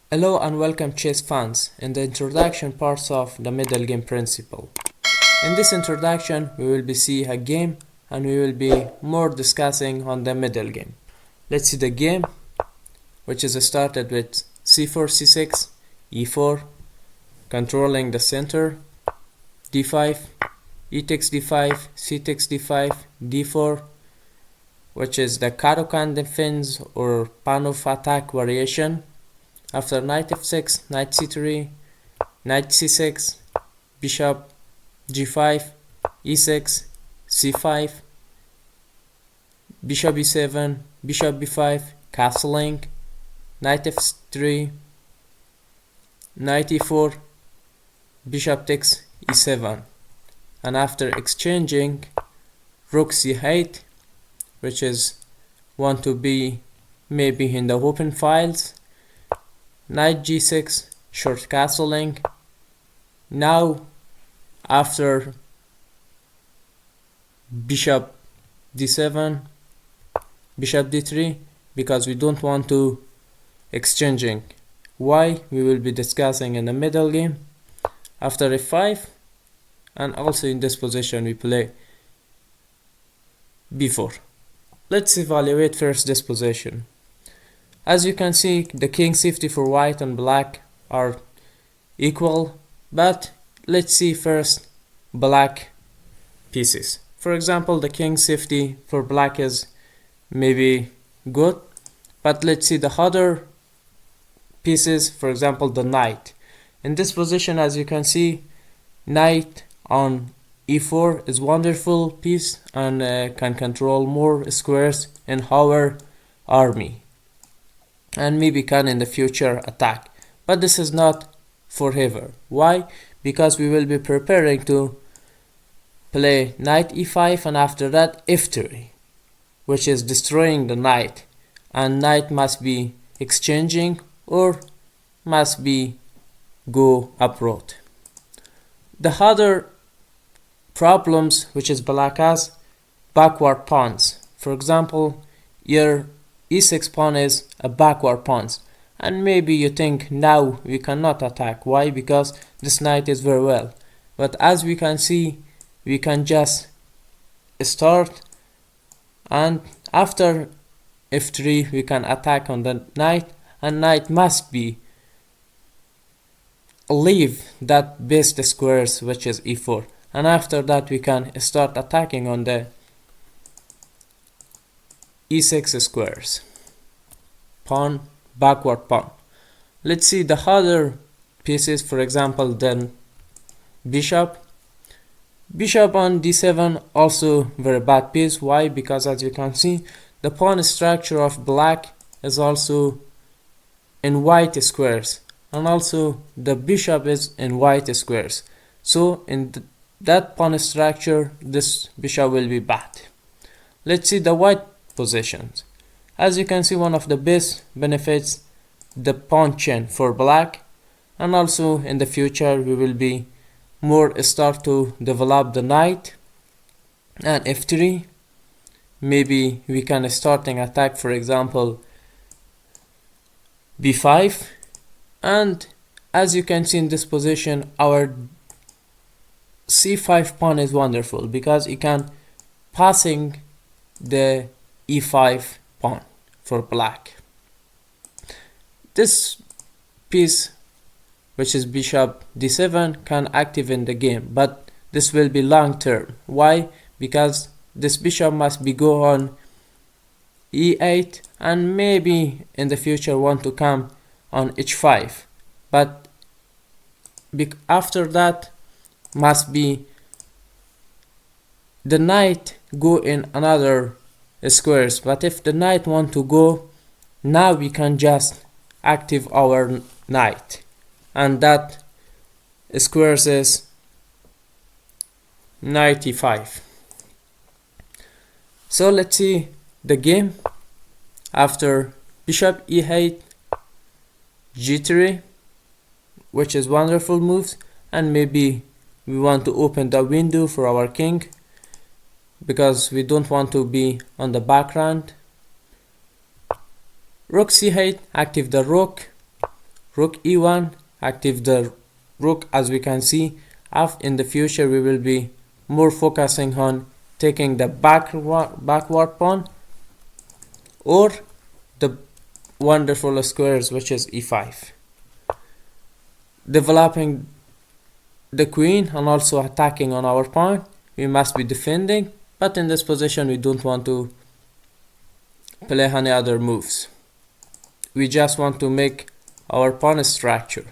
Hello and welcome chess fans in the introduction parts of the middle game principle. In this introduction we will be seeing a game and we will be more discussing on the middle game. Let's see the game, which is started with c4, c6, e4, controlling the center, d5, e takes d5, c takes d5, d4, which is the Caro-Kann defense or Panov attack variation. After knight f6, knight c3, knight c6, bishop g5, e6, c5, bishop e7, bishop b5, castling, knight f3, knight e4, bishop takes e7, and after exchanging rook c8, which is want to be maybe in the open files, knight g6, short castling. Now after bishop d7, bishop d3, because we don't want to exchanging. Why? We will be discussing in the middle game. After f5, and also in this position we play b4. Let's evaluate first this position. As you can see, the king safety for white and black are equal, but let's see first black pieces. For example, the king safety for black is maybe good, but let's see the other pieces, for example the knight. In this position, as you can see, knight on e4 is wonderful piece and can control more squares in our army, and maybe can in the future attack, but this is not forever. Why? Because we will be preparing to play knight e5 and after that f3, which is destroying the knight, and knight must be exchanging or must be go abroad. The other problems which is black has backward pawns. For example, your e6 pawn is a backward pawn, and maybe you think now we cannot attack. Why? Because this knight is very well, but as we can see, we can just start, and after f3 we can attack on the knight, and knight must be leave that best squares, which is e4, and after that we can start attacking on the e6 squares, pawn, backward pawn. Let's see the other pieces. For example, then bishop on d7, also very bad piece. Why? Because as you can see, the pawn structure of black is also in white squares, and also the bishop is in white squares, so in that pawn structure this bishop will be bad. Let's see the white positions. As you can see, one of the best benefits the pawn chain for black, and also in the future we will be more start to develop the knight, and f3 maybe we can starting attack, for example b5, and as you can see in this position our c5 pawn is wonderful because it can passing the e5 pawn for black. This piece, which is bishop d7, can active in the game, but this will be long term. Why? Because this bishop must be go on e8, and maybe in the future want to come on h5, but after that must be the knight go in another squares. But if the knight want to go, now we can just active our knight, and that squares is knight e5. So let's see the game. After bishop e8, g3, which is wonderful moves, and maybe we want to open the window for our king because we don't want to be on the background. Rook c8, active the rook, rook e1, active the rook. As we can see, in the future we will be more focusing on taking the backward pawn or the wonderful squares, which is e5, developing the queen and also attacking on our pawn. We must be defending, but in this position we don't want to play any other moves. We just want to make our pawn structure.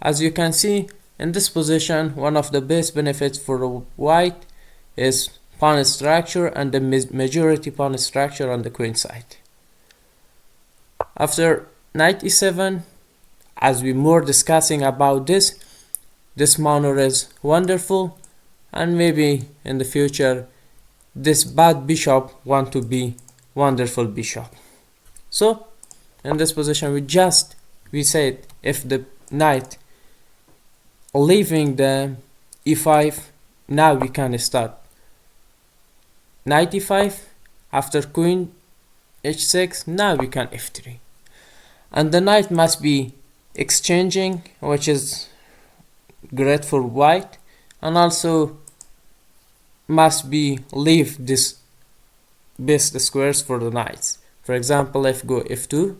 As you can see, in this position, one of the best benefits for white is pawn structure and the majority pawn structure on the queen side. After knight e7, as we more discussing about this maneuver is wonderful, and maybe in the future this bad bishop want to be wonderful bishop. So in this position we said if the knight leaving the e5, now we can start knight e5. After queen h6, now we can f3, and the knight must be exchanging, which is great for white, and also must be leave this best squares for the knights. For example, if go f2,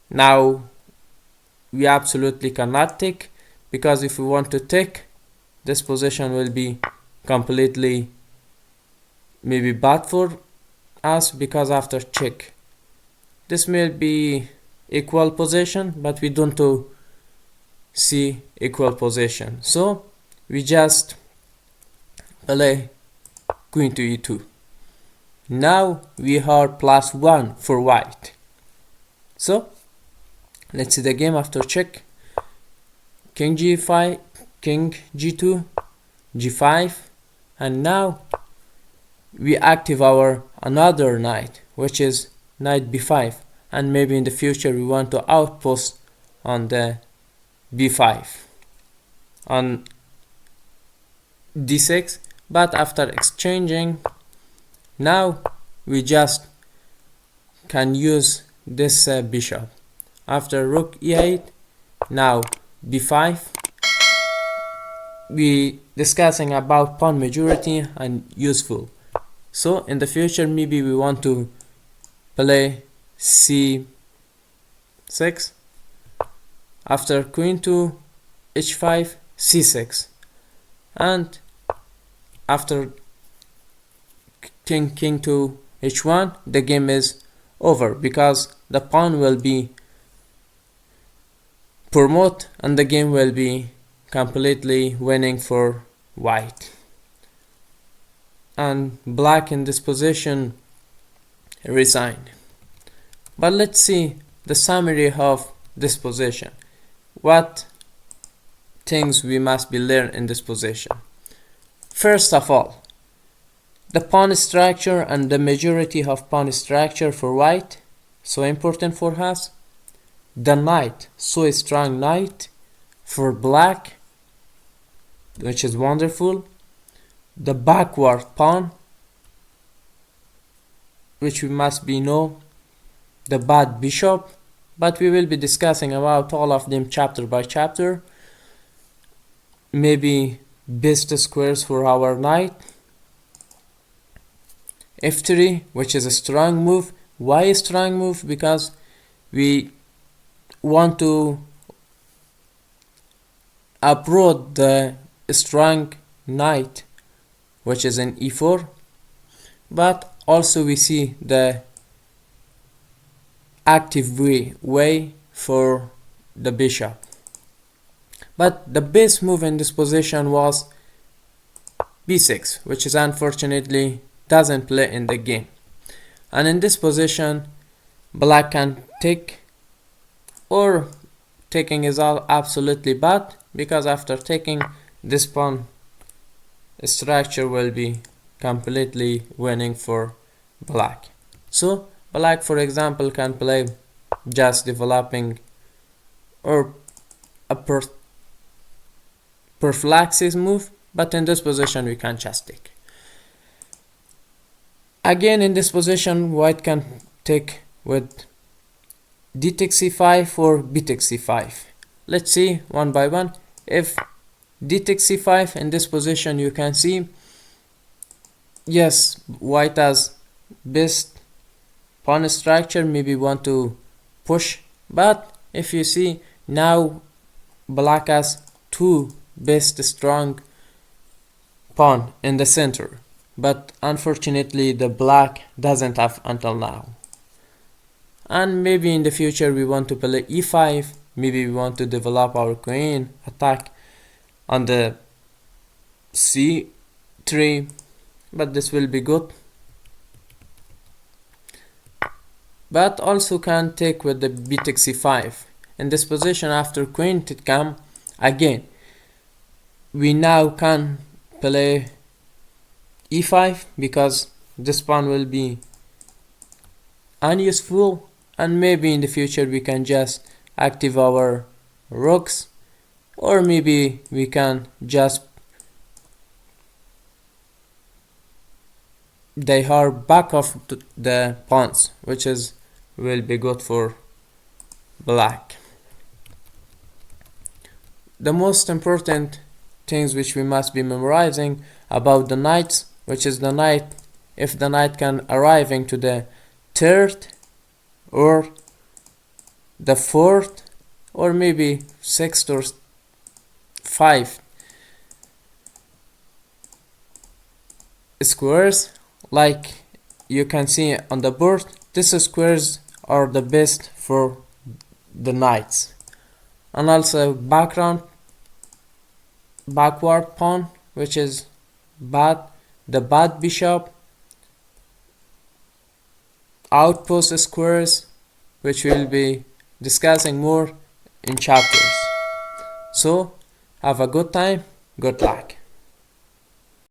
now we absolutely cannot take, because if we want to take, this position will be completely maybe bad for us, because after check this may be equal position, but we don't see equal position, so we just play queen to e2. Now we are +1 for white. So let's see the game after check. King g5, king g2, g5, and now we active our another knight, which is knight b5, and maybe in the future we want to outpost on the b5 on d6, but after exchanging, now we just can use this bishop. After rook e8, now b5, we discussing about pawn majority and useful. So in the future maybe we want to play c6. After queen to h5, c6, and after king to h1, the game is over, because the pawn will be promote and the game will be completely winning for white, and black in this position resigned. But let's see the summary of this position. What things we must be learned in this position? First of all, the pawn structure and the majority of pawn structure for white, so important for us. The knight, so strong knight for black, which is wonderful. The backward pawn, which we must be know. The bad bishop, but we will be discussing about all of them chapter by chapter. Maybe best squares for our knight. f3, which is a strong move. Why a strong move? Because we want to uproot the strong knight, which is in e4, but also we see the active way for the bishop. But the best move in this position was b6, which is unfortunately doesn't play in the game. And in this position, black can take, or taking is absolutely bad, because after taking, this pawn structure will be completely winning for black. So black, for example, can play just developing or a prophylaxis move, but in this position we can just take. Again, in this position, white can take with d takes c5 or b takes c5. Let's see one by one. If d takes c5 in this position, you can see yes, white has best pawn structure, maybe want to push, but if you see now black has two best strong pawn in the center, but unfortunately the black doesn't have until now. And maybe in the future we want to play e5, maybe we want to develop our queen attack on the c3, but this will be good. But also can take with the b takes c5. In this position, after queen to come again, we now can play e5 because this pawn will be unuseful, and maybe in the future we can just active our rooks, or maybe we can just they are back of the pawns, which is will be good for black. The most important things which we must be memorizing about the knights, which is the knight, if the knight can arriving to the third or the fourth or maybe sixth or fifth squares, like you can see on the board, these squares are the best for the knights. And also backward pawn, which is bad, the bad bishop, outpost squares, which we'll be discussing more in chapters. So have a good time, good luck.